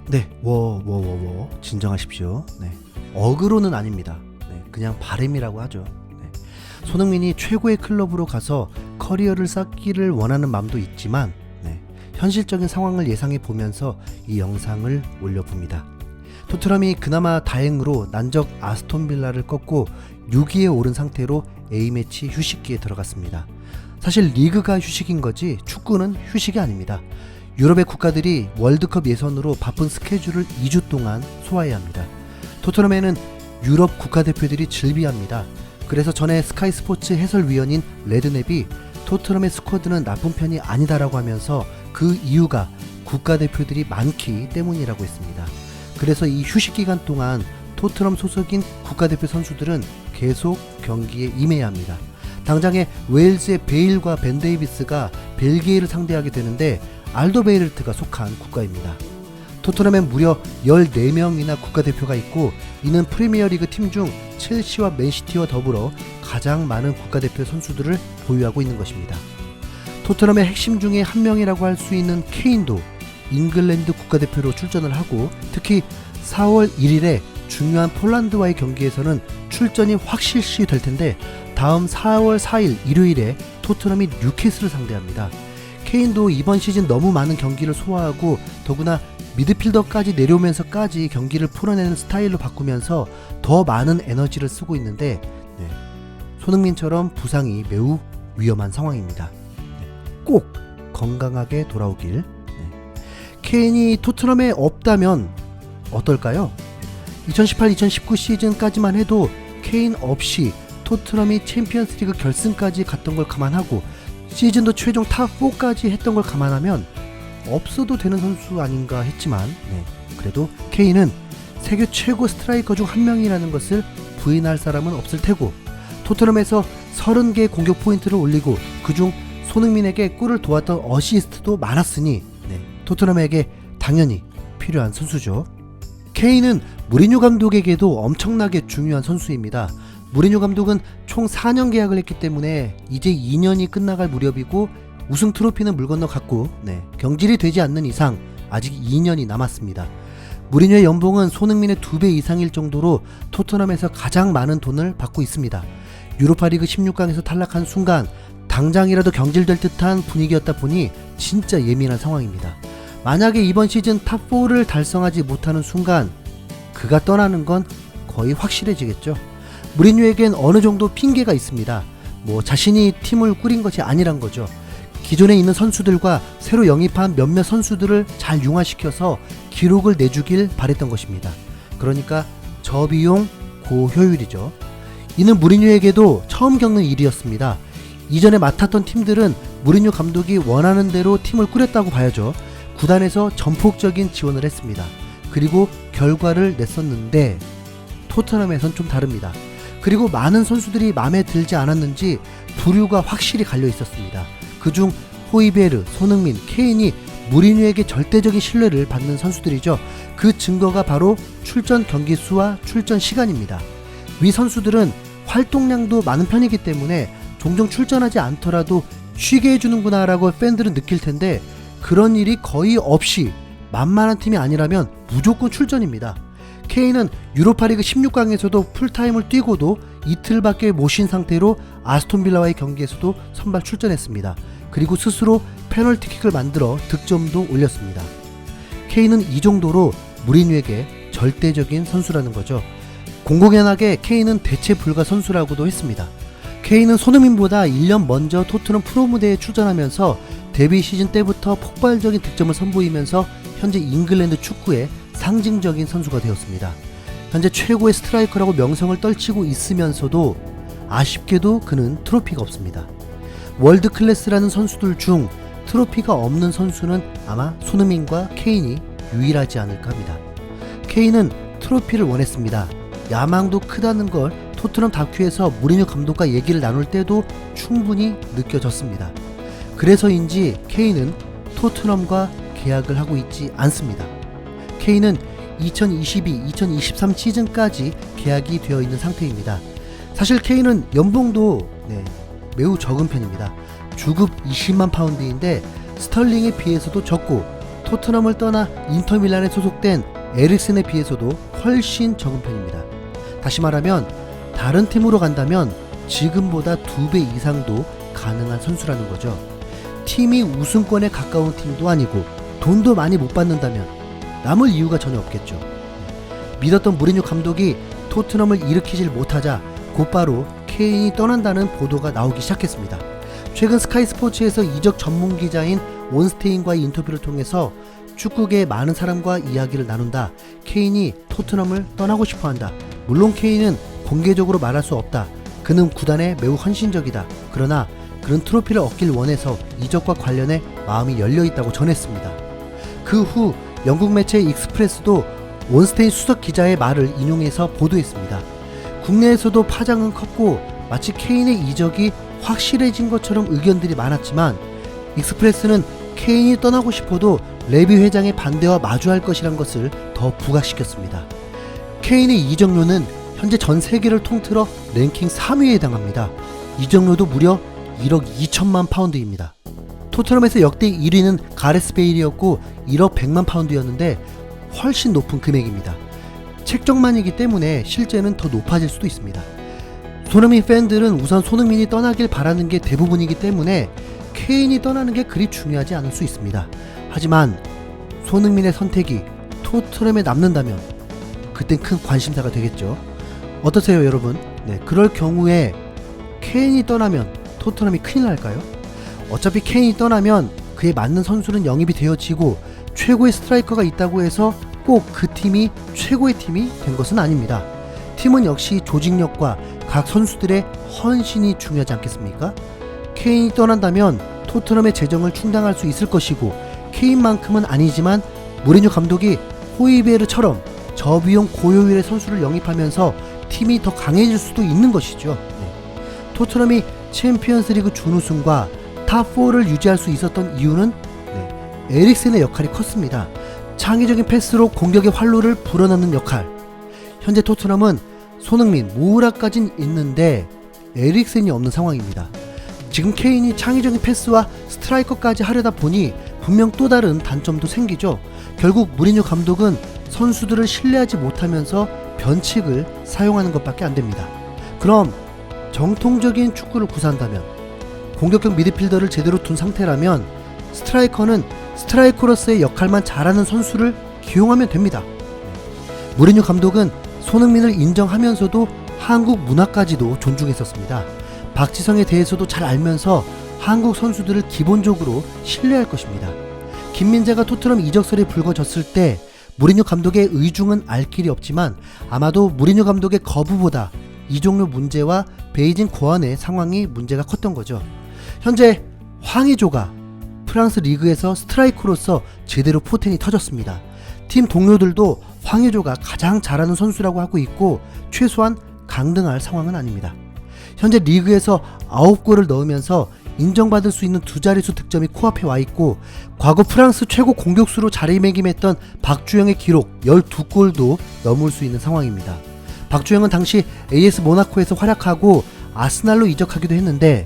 네. 진정하십시오. 네. 어그로는 아닙니다. 네. 그냥 바램이라고 하죠. 네. 손흥민이 최고의 클럽으로 가서 커리어를 쌓기를 원하는 마음도 있지만, 네. 현실적인 상황을 예상해 보면서 이 영상을 올려봅니다. 토트넘이 그나마 다행으로 난적 아스톤 빌라를 꺾고 6위에 오른 상태로 A매치 휴식기에 들어갔습니다. 사실 리그가 휴식인 거지 축구는 휴식이 아닙니다. 유럽의 국가들이 월드컵 예선으로 바쁜 스케줄을 2주 동안 소화해야 합니다. 토트넘에는 유럽 국가대표들이 즐비합니다. 그래서 전에 스카이 스포츠 해설위원인 레드넵이 토트넘의 스쿼드는 나쁜 편이 아니다라고 하면서 그 이유가 국가대표들이 많기 때문이라고 했습니다. 그래서 이 휴식 기간 동안 토트넘 소속인 국가대표 선수들은 계속 경기에 임해야 합니다. 당장에 웨일즈의 베일과 벤 데이비스가 벨기에를 상대하게 되는데 알더베이르트가 속한 국가입니다. 토트넘엔 무려 14명이나 국가대표가 있고 이는 프리미어리그 팀 중 첼시와 맨시티와 더불어 가장 많은 국가대표 선수들을 보유하고 있는 것입니다. 토트넘의 핵심 중에 한 명이라고 할 수 있는 케인도 잉글랜드 국가대표로 출전을 하고 특히 4월 1일에 중요한 폴란드와의 경기에서는 출전이 확실시 될 텐데 다음 4월 4일 일요일에 토트넘이 뉴캐슬을 상대합니다. 케인도 이번 시즌 너무 많은 경기를 소화하고 더구나 미드필더까지 내려오면서까지 경기를 풀어내는 스타일로 바꾸면서 더 많은 에너지를 쓰고 있는데 손흥민처럼 부상이 매우 위험한 상황입니다. 꼭 건강하게 돌아오길. 케인이 토트넘에 없다면 어떨까요? 2018-2019 시즌까지만 해도 케인 없이 토트넘이 챔피언스리그 결승까지 갔던 걸 감안하고 시즌도 최종 탑4까지 했던 걸 감안하면 없어도 되는 선수 아닌가 했지만 그래도 케인은 세계 최고 스트라이커 중 한 명이라는 것을 부인할 사람은 없을 테고 토트넘에서 30개의 공격 포인트를 올리고 그중 손흥민에게 골을 도왔던 어시스트도 많았으니 토트넘에게 당연히 필요한 선수죠. 케인은 무리뉴 감독에게도 엄청나게 중요한 선수입니다. 무리뉴 감독은 총 4년 계약을 했기 때문에 이제 2년이 끝나갈 무렵이고 우승 트로피는 물 건너 갔고 경질이 되지 않는 이상 아직 2년이 남았습니다. 무리뉴의 연봉은 손흥민의 2배 이상일 정도로 토트넘에서 가장 많은 돈을 받고 있습니다. 유로파리그 16강에서 탈락한 순간 당장이라도 경질될 듯한 분위기였다 보니 진짜 예민한 상황입니다. 만약에 이번 시즌 탑4를 달성하지 못하는 순간 그가 떠나는 건 거의 확실해지겠죠. 무리뉴에겐 어느 정도 핑계가 있습니다. 자신이 팀을 꾸린 것이 아니란 거죠. 기존에 있는 선수들과 새로 영입한 몇몇 선수들을 잘 융화시켜서 기록을 내주길 바랬던 것입니다. 그러니까 저비용 고효율이죠. 이는 무리뉴에게도 처음 겪는 일이었습니다. 이전에 맡았던 팀들은 무리뉴 감독이 원하는 대로 팀을 꾸렸다고 봐야죠. 구단에서 전폭적인 지원을 했습니다. 그리고 결과를 냈었는데 토트넘에선 좀 다릅니다. 그리고 많은 선수들이 마음에 들지 않았는지 부류가 확실히 갈려 있었습니다. 그중 호이베르, 손흥민, 케인이 무리뉴에게 절대적인 신뢰를 받는 선수들이죠. 그 증거가 바로 출전 경기 수와 출전 시간입니다. 위 선수들은 활동량도 많은 편이기 때문에 종종 출전하지 않더라도 쉬게 해주는구나 라고 팬들은 느낄 텐데 그런 일이 거의 없이 만만한 팀이 아니라면 무조건 출전입니다. 케인은 유로파리그 16강에서도 풀타임을 뛰고도 이틀밖에 못 쉰 상태로 아스톤빌라와의 경기에서도 선발 출전했습니다. 그리고 스스로 페널티킥을 만들어 득점도 올렸습니다. 케인은 이 정도로 무리뉴에게 절대적인 선수라는 거죠. 공공연하게 케인은 대체 불가 선수라고도 했습니다. 케인은 손흥민보다 1년 먼저 토트넘 프로 무대에 출전하면서 데뷔 시즌 때부터 폭발적인 득점을 선보이면서 현재 잉글랜드 축구의 상징적인 선수가 되었습니다. 현재 최고의 스트라이커라고 명성을 떨치고 있으면서도 아쉽게도 그는 트로피가 없습니다. 월드 클래스라는 선수들 중 트로피가 없는 선수는 아마 손흥민과 케인이 유일하지 않을까 합니다. 케인은 트로피를 원했습니다. 야망도 크다는 걸 토트넘 다큐에서 무리뉴 감독과 얘기를 나눌 때도 충분히 느껴졌습니다. 그래서인지 케인은 토트넘과 계약을 하고 있지 않습니다. 케인은 2022-2023 시즌까지 계약이 되어 있는 상태입니다. 사실 케인은 연봉도 매우 적은 편입니다. 주급 20만 파운드인데 스털링에 비해서도 적고 토트넘을 떠나 인터밀란에 소속된 에릭센에 비해서도 훨씬 적은 편입니다. 다시 말하면 다른 팀으로 간다면 지금보다 2배 이상도 가능한 선수라는 거죠. 팀이 우승권에 가까운 팀도 아니고 돈도 많이 못 받는다면 남을 이유가 전혀 없겠죠. 믿었던 무리뉴 감독이 토트넘을 일으키질 못하자 곧바로 케인이 떠난다는 보도가 나오기 시작했습니다. 최근 스카이 스포츠에서 이적 전문 기자인 온스테인과의 인터뷰를 통해서 축구계의 많은 사람과 이야기를 나눈다. 케인이 토트넘을 떠나고 싶어한다. 물론 케인은 공개적으로 말할 수 없다. 그는 구단에 매우 헌신적이다. 그러나 그는 트로피를 얻길 원해서 이적과 관련해 마음이 열려있다고 전했습니다. 그 후 영국 매체 익스프레스도 온스테인 수석 기자의 말을 인용해서 보도했습니다. 국내에서도 파장은 컸고 마치 케인의 이적이 확실해진 것처럼 의견들이 많았지만 익스프레스는 케인이 떠나고 싶어도 레비 회장의 반대와 마주할 것이란 것을 더 부각시켰습니다. 케인의 이적료는 현재 전 세계를 통틀어 랭킹 3위에 해당합니다. 이적료도 무려 1억 2천만 파운드입니다. 토트넘에서 역대 1위는 가레스 베일이었고 1억 100만 파운드였는데 훨씬 높은 금액입니다. 책정만이기 때문에 실제는 더 높아질 수도 있습니다. 손흥민 팬들은 우선 손흥민이 떠나길 바라는 게 대부분이기 때문에 케인이 떠나는 게 그리 중요하지 않을 수 있습니다. 하지만 손흥민의 선택이 토트넘에 남는다면 그땐 큰 관심사가 되겠죠. 어떠세요 여러분? 네, 그럴 경우에 케인이 떠나면 토트넘이 큰일 날까요? 어차피 케인이 떠나면 그에 맞는 선수는 영입이 되어지고 최고의 스트라이커가 있다고 해서 꼭 그 팀이 최고의 팀이 된 것은 아닙니다. 팀은 역시 조직력과 각 선수들의 헌신이 중요하지 않겠습니까? 케인이 떠난다면 토트넘의 재정을 충당할 수 있을 것이고 케인만큼은 아니지만 무리뉴 감독이 호이베르처럼 저비용 고효율의 선수를 영입하면서 팀이 더 강해질 수도 있는 것이죠. 토트넘이 챔피언스리그 준우승과 탑4를 유지할 수 있었던 이유는 에릭센의 역할이 컸습니다. 창의적인 패스로 공격의 활로를 불어넣는 역할. 현재 토트넘은 손흥민, 모우라까진 있는데 에릭센이 없는 상황입니다. 지금 케인이 창의적인 패스와 스트라이커까지 하려다 보니 분명 또 다른 단점도 생기죠. 결국 무리뉴 감독은 선수들을 신뢰하지 못하면서 변칙을 사용하는 것밖에 안 됩니다. 그럼 정통적인 축구를 구사한다면, 공격형 미드필더를 제대로 둔 상태라면 스트라이커는 스트라이커로서의 역할만 잘하는 선수를 기용하면 됩니다. 무리뉴 감독은 손흥민을 인정하면서도 한국 문화까지도 존중했었습니다. 박지성에 대해서도 잘 알면서 한국 선수들을 기본적으로 신뢰할 것입니다. 김민재가 토트넘 이적설이 불거졌을 때 무리뉴 감독의 의중은 알 길이 없지만 아마도 무리뉴 감독의 거부보다 이적료 문제와 베이징 고안의 상황이 문제가 컸던 거죠. 현재 황의조가 프랑스 리그에서 스트라이커로서 제대로 포텐이 터졌습니다. 팀 동료들도 황의조가 가장 잘하는 선수라고 하고 있고 최소한 강등할 상황은 아닙니다. 현재 리그에서 9골을 넣으면서 인정받을 수 있는 두 자릿수 득점이 코앞에 와 있고 과거 프랑스 최고 공격수로 자리매김했던 박주영의 기록 12골도 넘을 수 있는 상황입니다. 박주영은 당시 AS 모나코에서 활약하고 아스날로 이적하기도 했는데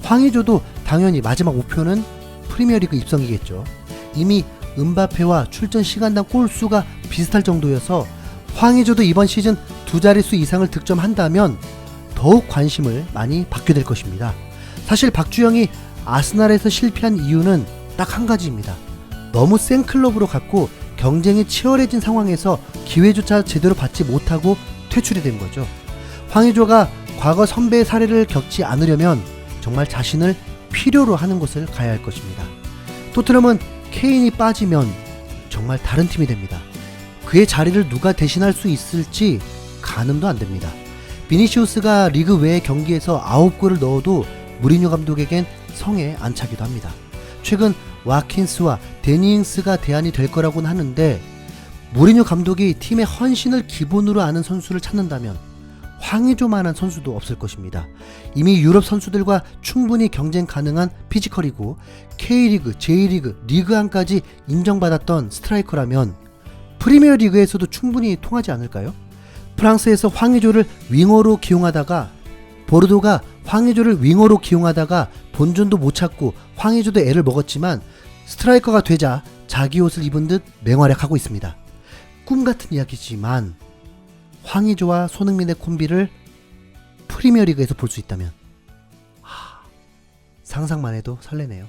황의조도 당연히 마지막 목표는 프리미어리그 입성이겠죠. 이미 음바페와 출전 시간당 골수가 비슷할 정도여서 황의조도 이번 시즌 두 자릿수 이상을 득점한다면 더욱 관심을 많이 받게 될 것입니다. 사실 박주영이 아스날에서 실패한 이유는 딱 한 가지입니다. 너무 센 클럽으로 갔고 경쟁이 치열해진 상황에서 기회조차 제대로 받지 못하고 퇴출이 된 거죠. 황의조가 과거 선배의 사례를 겪지 않으려면 정말 자신을 필요로 하는 곳을 가야 할 것입니다. 토트넘은 케인이 빠지면 정말 다른 팀이 됩니다. 그의 자리를 누가 대신할 수 있을지 가늠도 안 됩니다. 비니시우스가 리그 외의 경기에서 9골을 넣어도 무리뉴 감독에겐 성에 안 차기도 합니다. 최근 와킨스와 데니잉스가 대안이 될 거라고는 하는데 무리뉴 감독이 팀의 헌신을 기본으로 아는 선수를 찾는다면 황의조만한 선수도 없을 것입니다. 이미 유럽 선수들과 충분히 경쟁 가능한 피지컬이고 K리그, J리그, 리그1까지 인정받았던 스트라이커라면 프리미어리그에서도 충분히 통하지 않을까요? 프랑스에서 황의조를 윙어로 기용하다가 보르도가 황의조를 윙어로 기용하다가 본전도 못 찾고 황의조도 애를 먹었지만 스트라이커가 되자 자기 옷을 입은 듯 맹활약하고 있습니다. 꿈 같은 이야기지만 황의조와 손흥민의 콤비를 프리미어리그에서 볼 수 있다면 상상만 해도 설레네요.